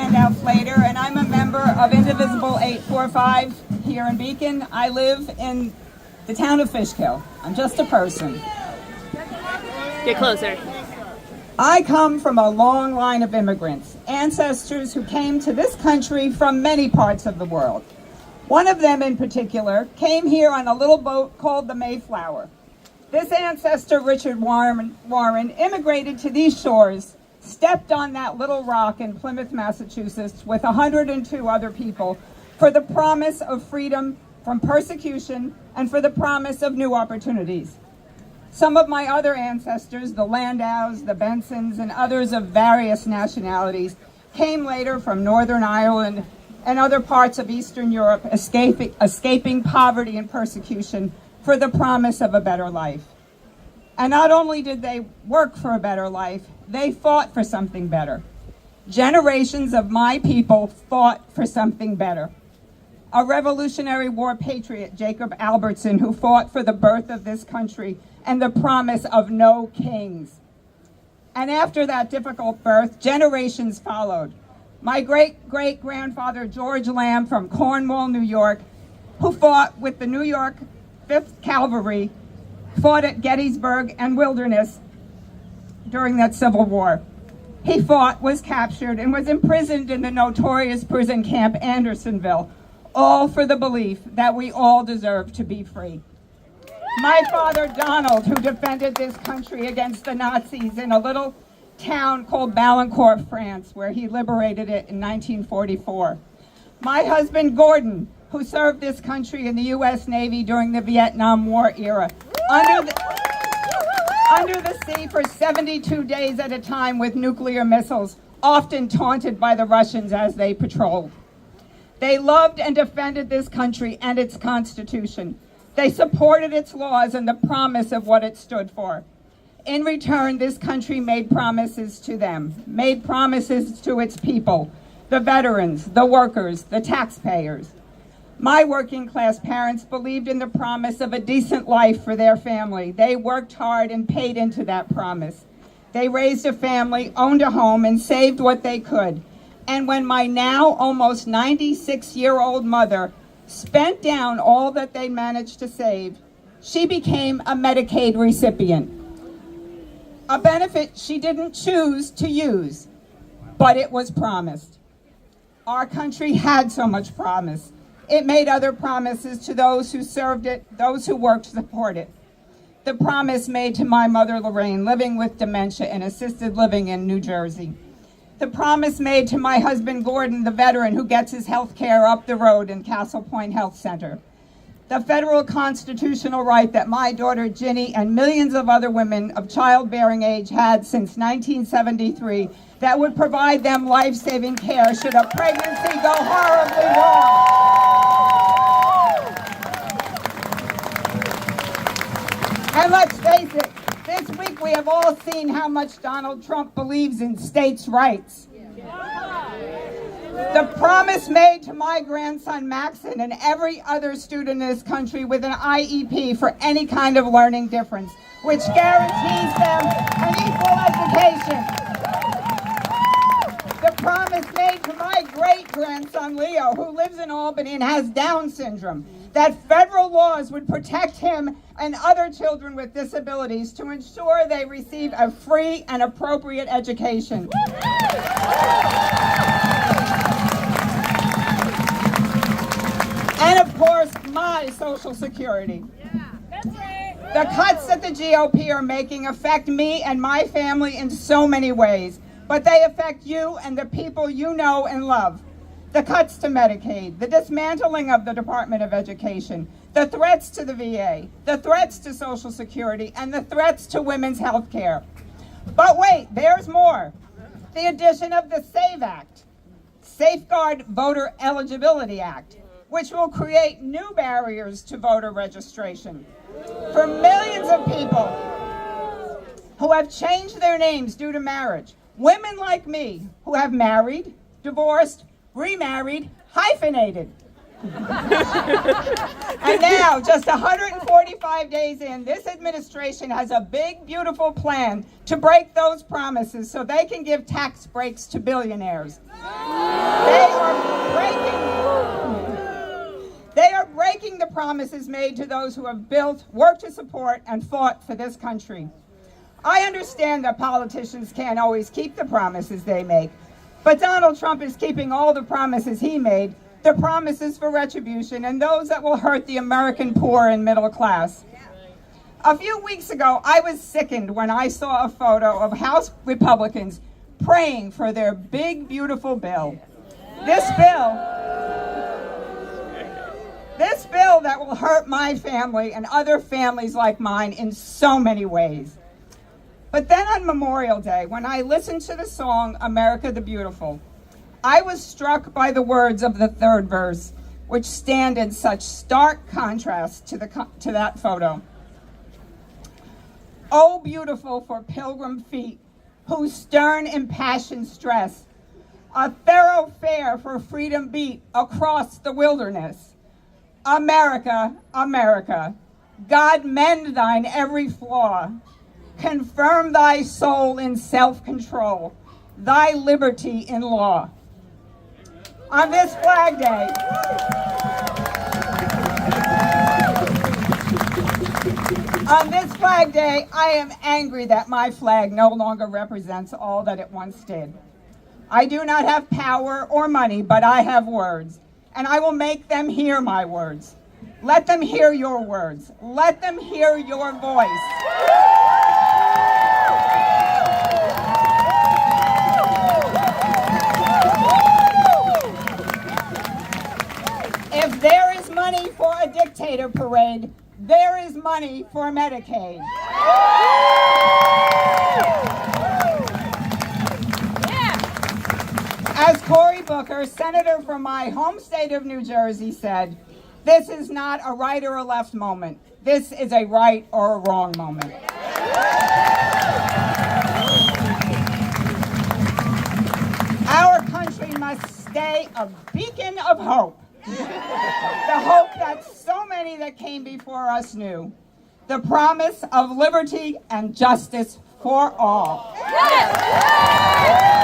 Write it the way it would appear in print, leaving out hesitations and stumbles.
Landau-Flayter, and I'm a member of Indivisible 845 here in Beacon. I live in the town of Fishkill. I'm just a person. Get closer. I come from a long line of immigrants, ancestors who came to this country from many parts of the world. One of them in particular came here on a little boat called the Mayflower. This ancestor, Richard Warren, immigrated to these shores, stepped on that little rock in Plymouth, Massachusetts with 102 other people for the promise of freedom from persecution and for the promise of new opportunities. Some of my other ancestors, the Landaus, the Bensons, and others of various nationalities, came later from Northern Ireland and other parts of Eastern Europe, escaping poverty and persecution for the promise of a better life. And not only did they work for a better life, they fought for something better. Generations of my people fought for something better. A Revolutionary War patriot, Jacob Albertson, who fought for the birth of this country and the promise of no kings. And after that difficult birth, generations followed. My great-great-grandfather, George Lamb from Cornwall, New York, who fought with the New York 5th Cavalry, fought at Gettysburg and Wilderness during that Civil War. He fought, was captured, and was imprisoned in the notorious prison camp Andersonville, all for the belief that we all deserve to be free. My father, Donald, who defended this country against the Nazis in a little town called Balancourt, France, where he liberated it in 1944. My husband, Gordon, who served this country in the U.S. Navy during the Vietnam War era, under the sea for 72 days at a time with nuclear missiles, often taunted by the Russians as they patrolled. They loved and defended this country and its Constitution. They supported its laws and the promise of what it stood for. In return, this country made promises to them, made promises to its people, the veterans, the workers, the taxpayers. My working class parents believed in the promise of a decent life for their family. They worked hard and paid into that promise. They raised a family, owned a home, and saved what they could. And when my now almost 96-year-old mother spent down all that they managed to save, she became a Medicaid recipient. A benefit she didn't choose to use, but it was promised. Our country had so much promise. It made other promises to those who served it, those who worked to support it. The promise made to my mother, Lorraine, living with dementia in assisted living in New Jersey. The promise made to my husband, Gordon, the veteran who gets his health care up the road in Castle Point Health Center. The federal constitutional right that my daughter, Ginny, and millions of other women of childbearing age had since 1973 that would provide them life-saving care should a pregnancy go horribly wrong. And let's face it, this week we have all seen how much Donald Trump believes in states' rights. The promise made to my grandson Maxon and every other student in this country with an IEP for any kind of learning difference, which guarantees them an equal education. The promise made to my great-grandson Leo, who lives in Albany and has Down syndrome, that federal laws would protect him and other children with disabilities to ensure they receive a free and appropriate education. And of course, my Social Security. The cuts that the GOP are making affect me and my family in so many ways, but they affect you and the people you know and love. The cuts to Medicaid, the dismantling of the Department of Education, the threats to the VA, the threats to Social Security, and the threats to women's health care. But wait, there's more. The addition of the SAVE Act, Safeguard Voter Eligibility Act, which will create new barriers to voter registration for millions of people who have changed their names due to marriage. Women like me who have married, divorced, remarried, hyphenated. And now, just 145 days in, this administration has a big, beautiful plan to break those promises so they can give tax breaks to billionaires. They are breaking the promises made to those who have built, worked to support, and fought for this country. I understand that politicians can't always keep the promises they make, but Donald Trump is keeping all the promises he made, the promises for retribution, and those that will hurt the American poor and middle class. A few weeks ago, I was sickened when I saw a photo of House Republicans praying for their big, beautiful bill. This bill that will hurt my family and other families like mine in so many ways. But then on Memorial Day, when I listened to the song America the Beautiful, I was struck by the words of the third verse, which stand in such stark contrast to that photo. Oh, beautiful for pilgrim feet, whose stern impassioned stress a thoroughfare for freedom beat across the wilderness. America, America, God mend thine every flaw, confirm thy soul in self-control, thy liberty in law. On this Flag Day, I am angry that my flag no longer represents all that it once did. I do not have power or money, but I have words, and I will make them hear my words. Let them hear your words. Let them hear your voice. If there is money for a dictator parade, there is money for Medicaid. As Cory Booker, senator from my home state of New Jersey, said, this is not a right or a left moment. This is a right or a wrong moment. Our country must stay a beacon of hope. The hope that so many that came before us knew. The promise of liberty and justice for all. Yes!